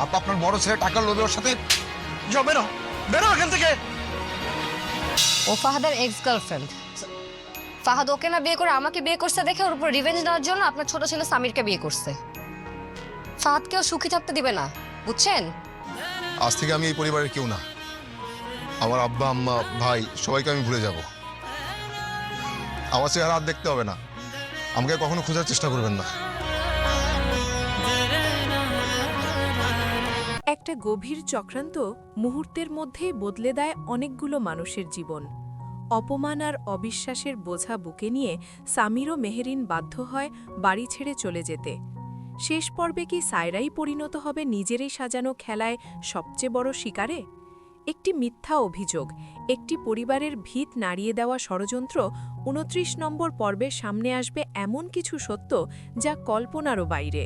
আপা আপনার বড় ছেলে টাকার লোভে ওর সাথে যাও, বেরো বেরো এখান থেকে। ও ফাহাদের এক্স গার্লফ্রেন্ড। ফাহাদ ওকে না বিয়ে করে আমাকে বিয়ে করছে দেখে ওর উপর রিভেঞ্জ নেওয়ার জন্য আপনার ছোট ছেলে সামিরকে বিয়ে করছে। ফাহাদকেও সুখী থাকতে দিবে না, বুঝছেন? আজ থেকে আমি এই পরিবারের কেউ না। আমার আব্বা আম্মা ভাই সবাইকে আমি ভুলে যাব। আমার চেহারা আর দেখতে হবে না, আমাকে কখনো খোঁজার চেষ্টা করবেন না। একটা গভীর চক্রান্ত মুহূর্তের মধ্যেই বদলে দেয় অনেকগুলো মানুষের জীবন। অপমান আর অবিশ্বাসের বোঝা বুকে নিয়ে সামির ও মেহেরিন বাধ্য হয় বাড়ি ছেড়ে চলে যেতে। শেষ পর্বে কি সায়রাই পরিণত হবে নিজেরই সাজানো খেলায় সবচেয়ে বড় শিকারে? একটি মিথ্যা অভিযোগ, একটি পরিবারের ভিত নাড়িয়ে দেওয়া ষড়যন্ত্র। ২৯ নম্বর পর্বে সামনে আসবে এমন কিছু সত্য যা কল্পনারও বাইরে।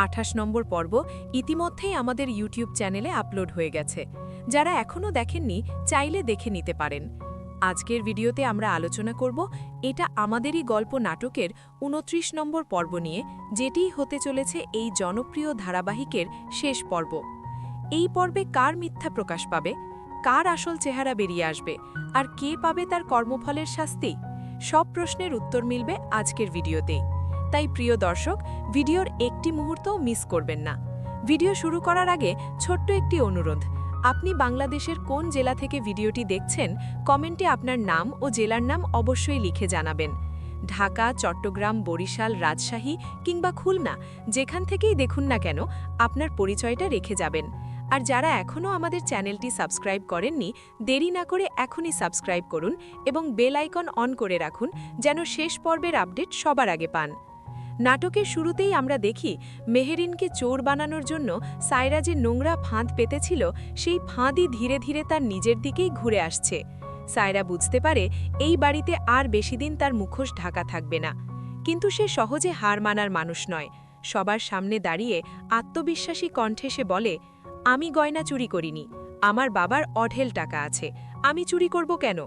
২৮ নম্বর পর্ব ইতিমধ্যেই আমাদের ইউটিউব চ্যানেলে আপলোড হয়ে গেছে। যারা এখনও দেখেননি চাইলে দেখে নিতে পারেন। আজকের ভিডিওতে আমরা আলোচনা করব এটা আমাদেরই গল্প নাটকের ২৯ নম্বর পর্ব নিয়ে, যেটিই হতে চলেছে এই জনপ্রিয় ধারাবাহিকের শেষ পর্ব। এই পর্বে কার মিথ্যা প্রকাশ পাবে, কার আসল চেহারা বেরিয়ে আসবে, আর কে পাবে তার কর্মফলের শাস্তি? সব প্রশ্নের উত্তর মিলবে আজকের ভিডিওতেই। তাই প্রিয় দর্শক, ভিডিওর একটি মুহূর্তও মিস করবেন না। ভিডিও শুরু করার আগে ছোট্ট একটি অনুরোধ, আপনি বাংলাদেশের কোন জেলা থেকে ভিডিওটি দেখছেন কমেন্টে আপনার নাম ও জেলার নাম অবশ্যই লিখে জানাবেন। ঢাকা, চট্টগ্রাম, বরিশাল, রাজশাহী কিংবা খুলনা যেখান থেকেই দেখুন না কেন আপনার পরিচয়টা রেখে যাবেন। আর যারা এখনও আমাদের চ্যানেলটি সাবস্ক্রাইব করেননি, দেরি না করে এখনই সাবস্ক্রাইব করুন এবং বেল আইকন অন করে রাখুন যেন শেষ পর্বের আপডেট সবার আগে পান। নাটকের শুরুতেই আমরা দেখি মেহেরিনকে চোর বানানোর জন্য সায়রা যে নোংরা ফাঁদ পেতেছিল সেই ফাঁদই ধীরে ধীরে তার নিজের দিকেই ঘুরে আসছে। সায়রা বুঝতে পারে এই বাড়িতে আর বেশি দিন তার মুখোশ ঢাকা থাকবে না। কিন্তু সে সহজে হার মানার মানুষ নয়। সবার সামনে দাঁড়িয়ে আত্মবিশ্বাসী কণ্ঠে সে বলে, আমি গয়না চুরি করিনি, আমার বাবার অঢেল টাকা আছে, আমি চুরি করব কেন?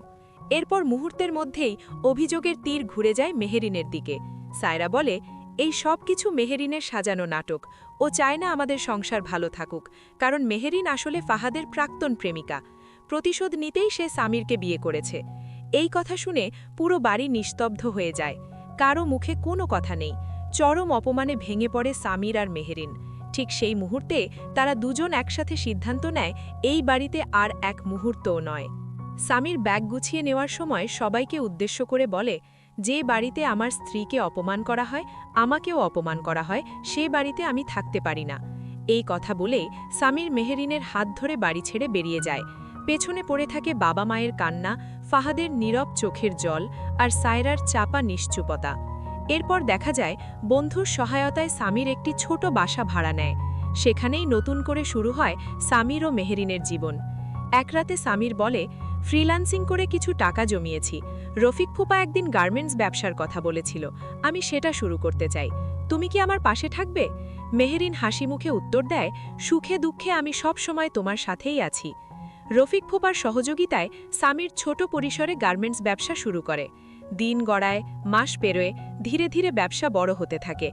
এরপর মুহূর্তের মধ্যেই অভিযোগের তীর ঘুরে যায় মেহেরিনের দিকে। সায়রা বলে, এই সব কিছু মেহেরিনের সাজানো নাটক। ও চায় না আমাদের সংসার ভালো থাকুক, কারণ মেহেরিন আসলে ফাহাদের প্রাক্তন প্রেমিকা। প্রতিশোধ নিতেই সে সামিরকে বিয়ে করেছে। এই কথা শুনে পুরো বাড়ি নিস্তব্ধ হয়ে যায়। কারও মুখে কোনো কথা নেই। চরম অপমানে ভেঙে পড়ে সামির আর মেহেরিন। ঠিক সেই মুহূর্তে তারা দুজন একসাথে সিদ্ধান্ত নেয় এই বাড়িতে আর এক মুহূর্তও নয়। সামির ব্যাগ গুছিয়ে নেওয়ার সময় সবাইকে উদ্দেশ্য করে বলে, যে বাড়িতে আমার স্ত্রীকে অপমান করা হয়, আমাকেও অপমান করা হয়, সে বাড়িতে আমি থাকতে পারি না। এই কথা বলেই সামির মেহেরিনের হাত ধরে বাড়ি ছেড়ে বেরিয়ে যায়। পেছনে পড়ে থাকে বাবা মায়ের কান্না, ফাহাদের নীরব চোখের জল আর সায়রার চাপা নিশ্চুপতা। এরপর দেখা যায় বন্ধুর সহায়তায় সামির একটি ছোট বাসা ভাড়া নেয়। সেখানেই নতুন করে শুরু হয় সামির ও মেহেরিনের জীবন। এক রাতে সামির বলে, ফ্রিল্যান্সিং করে কিছু টাকা জমিয়েছি। রফিক ফুপা একদিন গার্মেন্টস ব্যবসার কথা বলেছিল, আমি সেটা শুরু করতে চাই। তুমি কি আমার পাশে থাকবে? মেহেরিন হাসি মুখে উত্তর দেয়, সুখে দুঃখে আমি সব সময় তোমার সাথেই আছি। রফিক ফুপার সহযোগিতায় সামির ছোট পরিসরে গার্মেন্টস ব্যবসা শুরু করে। দিন গড়ায়, মাস পেরোয়, ধীরে ধীরে ব্যবসা বড় হতে থাকে।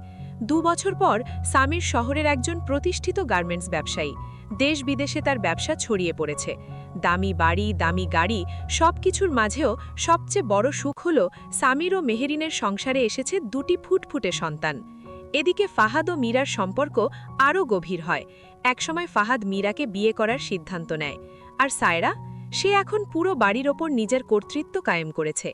২ বছর পর সামির শহরের একজন প্রতিষ্ঠিত গার্মেন্টস ব্যবসায়ী। দেশ বিদেশে তার ব্যবসা ছড়িয়ে পড়েছে। দামি বাড়ি, দামি গাড়ি, সব কিছুর মাঝেও সবচেয়ে বড় সুখ হল সামির ও মেহেরিনের সংসারে এসেছে ২টি ফুটফুটে সন্তান। এদিকে ফাহাদ ও মীরার সম্পর্ক আরও গভীর হয়। একসময় ফাহাদ মীরাকে বিয়ে করার সিদ্ধান্ত নেয়। আর সায়রা, সে এখন পুরো বাড়ির ওপর নিজের কর্তৃত্ব কায়েম করেছে।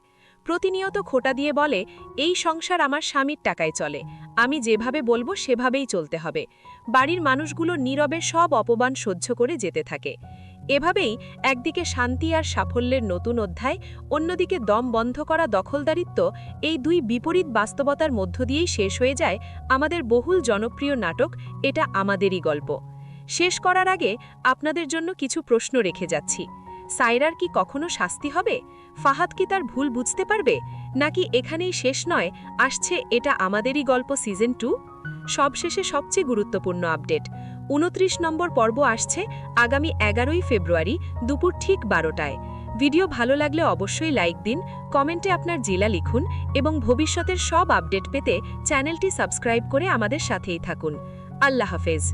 প্রতিনিয়ত খোঁটা দিয়ে বলে, এই সংসার আমার স্বামীর টাকায় চলে, আমি যেভাবে বলবো সেভাবেই চলতে হবে। বাড়ির মানুষগুলো নীরবে সব অপমান সহ্য করে যেতে থাকে। এভাবেই একদিকে শান্তি আর সাফল্যের নতুন অধ্যায়, অন্যদিকে দম বন্ধ করা দখলদারিত্ব, এই দুই বিপরীত বাস্তবতার মধ্য দিয়েই শেষ হয়ে যায় আমাদের বহুল জনপ্রিয় নাটক এটা আমাদেরই গল্প। শেষ করার আগে আপনাদের জন্য কিছু প্রশ্ন রেখে যাচ্ছি। সায়রার কি কখনো শাস্তি হবে? ফাহাদ কি তার ভুল বুঝতে পারবে? নাকি এখানেই শেষ নয়, আসছে এটা আমাদেরই গল্প সিজন 2? সবশেষে সবচেয়ে গুরুত্বপূর্ণ আপডেট, ২৯ নম্বর পর্ব আসছে আগামী ১১ই ফেব্রুয়ারি দুপুর ঠিক ১২টায়। ভিডিও ভালো লাগলে অবশ্যই লাইক দিন, কমেন্টে আপনার জেলা লিখুন এবং ভবিষ্যতের সব আপডেট পেতে চ্যানেলটি সাবস্ক্রাইব করে আমাদের সাথেই থাকুন। আল্লাহ হাফেজ।